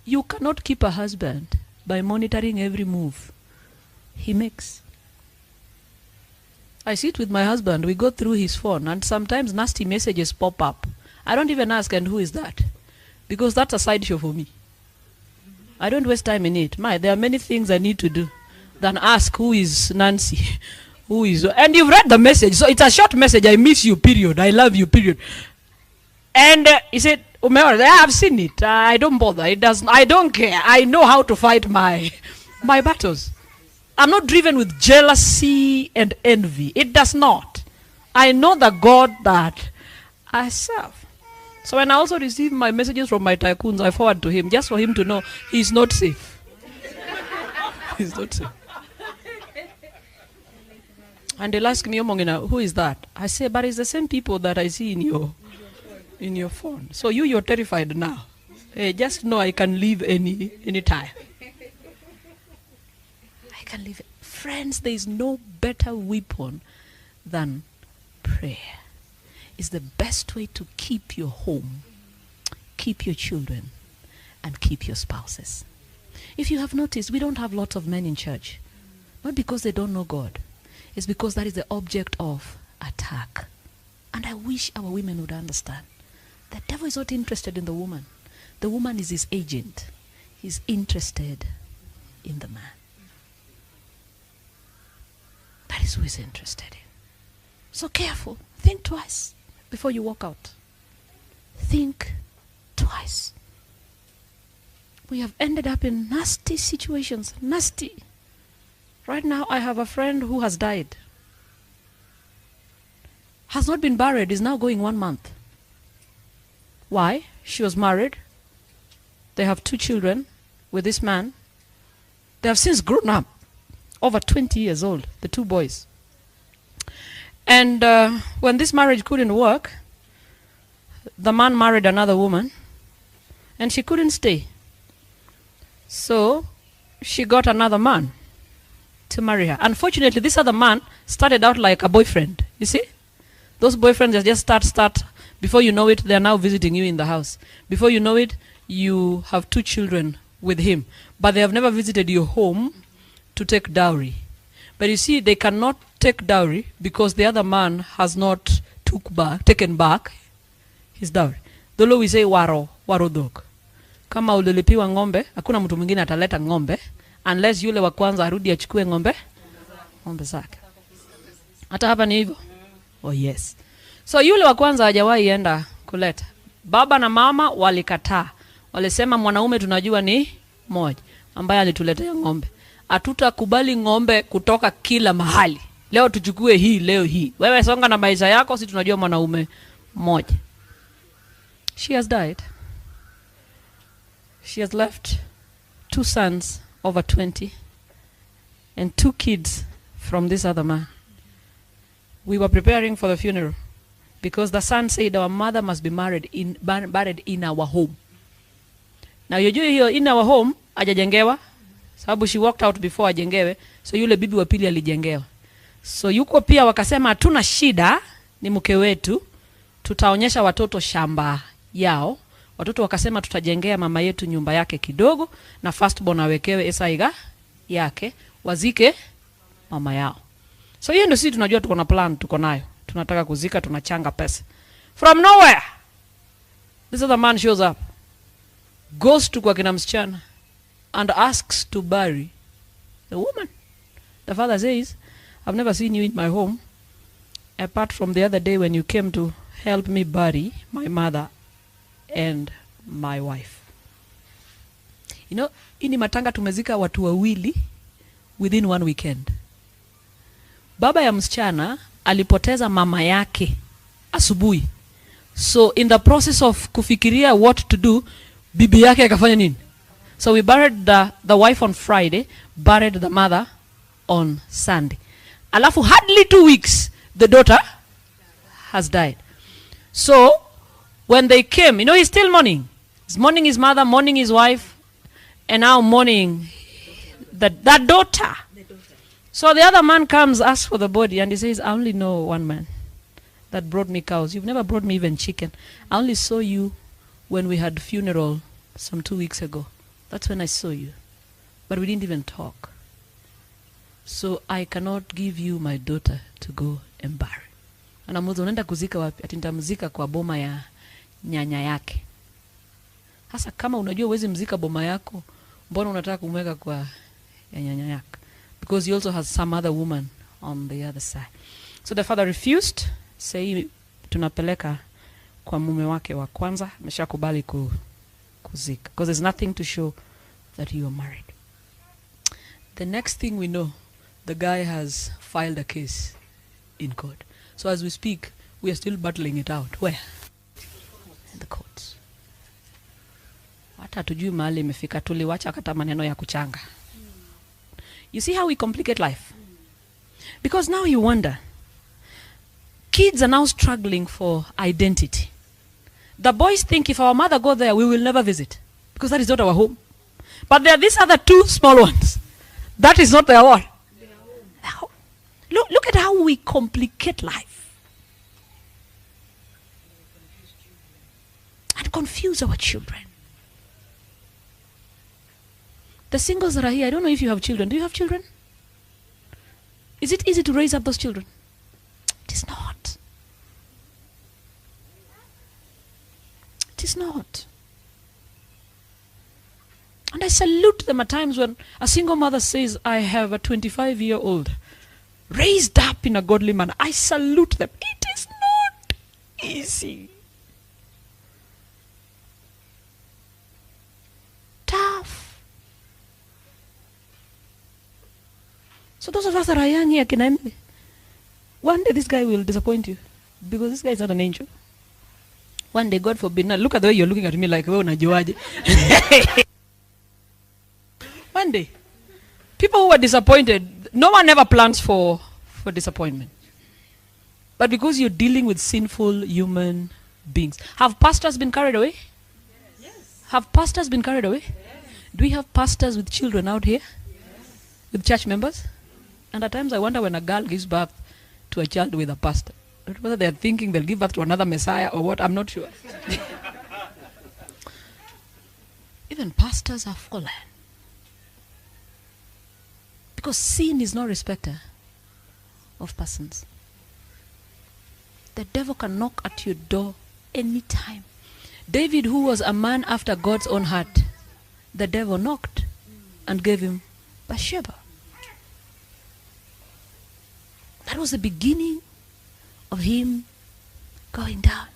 You cannot keep a husband by monitoring every move he makes. I sit with my husband, we go through his phone, and sometimes nasty messages pop up. I don't even ask, and who is that? Because that's a sideshow for me. I don't waste time in it. There are many things I need to do than ask who is Nancy. Who is, and you've read the message, so it's a short message. I miss you, period. I love you, period. And he said, I have seen it. I don't bother. It doesn't. I don't care. I know how to fight my battles. I'm not driven with jealousy and envy. It does not. I know the God that I serve. So when I also receive my messages from my tycoons, I forward to him just for him to know he's not safe. He's not safe. And they'll ask me, who is that? I say, but it's the same people that I see in your phone. So you're terrified now. Hey, just know I can leave any time. I can leave. Friends, there is no better weapon than prayer. It's the best way to keep your home, keep your children, and keep your spouses. If you have noticed, we don't have lots of men in church. Not because they don't know God. It's because that is the object of attack. And I wish our women would understand. The devil is not interested in the woman. The woman is his agent. He's interested in the man. That is who he's interested in. So careful. Think twice before you walk out. Think twice. We have ended up in nasty situations. Nasty. Right now, I have a friend who has died. Has not been buried, is now going 1 month. Why? She was married. They have 2 children with this man. They have since grown up. Over 20 years old, the 2 boys. And when this marriage couldn't work, the man married another woman. And she couldn't stay. So she got another man to marry her. Unfortunately, this other man started out like a boyfriend. You see? Those boyfriends that just start. Before you know it, they are now visiting you in the house. Before you know it, you have 2 children with him. But they have never visited your home to take dowry. But you see, they cannot take dowry because the other man has not taken back his dowry. Dolo we say waro dog. Kama ulilipiwa ng'ombe, hakuna mtu mwingine ataleta ng'ombe unless yule wa kwanza arudi achukue ng'ombe zake. Hata hapa ni hivyo. Oh yes. So yule wa kwanza hajawahi enda kuleta. Baba na mama walikataa. Walisema mwanaume tunajua ni moja ambaye alituletea ng'ombe. Hatutakubali ng'ombe kutoka kila mahali. Leo tuchukue hii, leo hii. Wewe songa na maisha yako, si tunajua mwanaume mmoja. She has died. She has left 2 sons over 20 and 2 kids from this other man. We were preparing for the funeral because the son said our mother must be buried in our home. Now you hiyo in our home hajajengewa sababu she walked out before ajengewe, so yule bibi wa pili alijengewa. So yuko pia wakasema hatuna shida, ni mke wetu, tutaonyesha watoto shamba yao. Watoto wakasema tutajengea mama yetu nyumba yake kidogo na firstborn awekewe esaiga yake, wazike mama yao. So hiyo ndio sisi tunajua tuko na plan, tuko nayo. Tunataka kuzika, tunachanga pesa. From nowhere, this other man shows up, goes to kwa kina msichana and asks to bury the woman. The father says, I've never seen you in my home apart from the other day when you came to help me bury my mother and my wife. You know, ini matanga tumezika watu wawili within 1 weekend. Baba ya msichana alipoteza mama yake asubuhi. So in the process of kufikiria what to do, bibi yake akafanya nini? So we buried the wife on Friday, buried the mother on Sunday. Alafu hardly 2 weeks, the daughter has died. So when they came, you know, he's still mourning. He's mourning his mother, mourning his wife, and now mourning that daughter. So the other man comes, asks for the body, and he says, I only know one man that brought me cows. You've never brought me even chicken. I only saw you when we had funeral some 2 weeks ago. That's when I saw you. But we didn't even talk. So I cannot give you my daughter to go and bury. Anamuuliza unaenda kuzika wapi? Ati nitamzika kwa boma ya nyanya yake. Hasa kama unajua uwezi mzika boma yako, mbona unataka kumweka kwa ya nyanya yake? Because he also has some other woman on the other side. So the father refused, say tunapeleka kwa mume wake wa kwanza, ameshakubali kuzika. Because there's nothing to show that you are married. The next thing we know, the guy has filed a case in court. So as we speak, we are still battling it out. Where? In the courts. Hata tujui mahali imefika, tuliwacha kata maneno ya kuchanga. You see how we complicate life? Because now you wonder, kids are now struggling for identity. The boys think if our mother go there, we will never visit. Because that is not our home. But there are these other two small ones. That is not their what? Look at how we complicate life. And confuse our children. The singles that are here, I don't know if you have children. Do you have children? Is it easy to raise up those children? It is not. It is not. And I salute them at times when a single mother says, I have a 25-year-old raised up in a godly manner. I salute them. It is not easy. Tough. So those of us that are young here, can I? One day this guy will disappoint you. Because this guy is not an angel. One day, God forbid. Now look at the way you're looking at me like, oh, najuaje. One day, people who are disappointed, no one ever plans for disappointment. But because you're dealing with sinful human beings. Have pastors been carried away? Yes. Have pastors been carried away? Yes. Do we have pastors with children out here? Yes. With church members? And at times I wonder when a girl gives birth to a child with a pastor, whether they're thinking they'll give birth to another Messiah or what, I'm not sure. Even pastors are fallen. Because sin is no respecter of persons. The devil can knock at your door anytime. David, who was a man after God's own heart, the devil knocked and gave him Bathsheba. That was the beginning of him going down.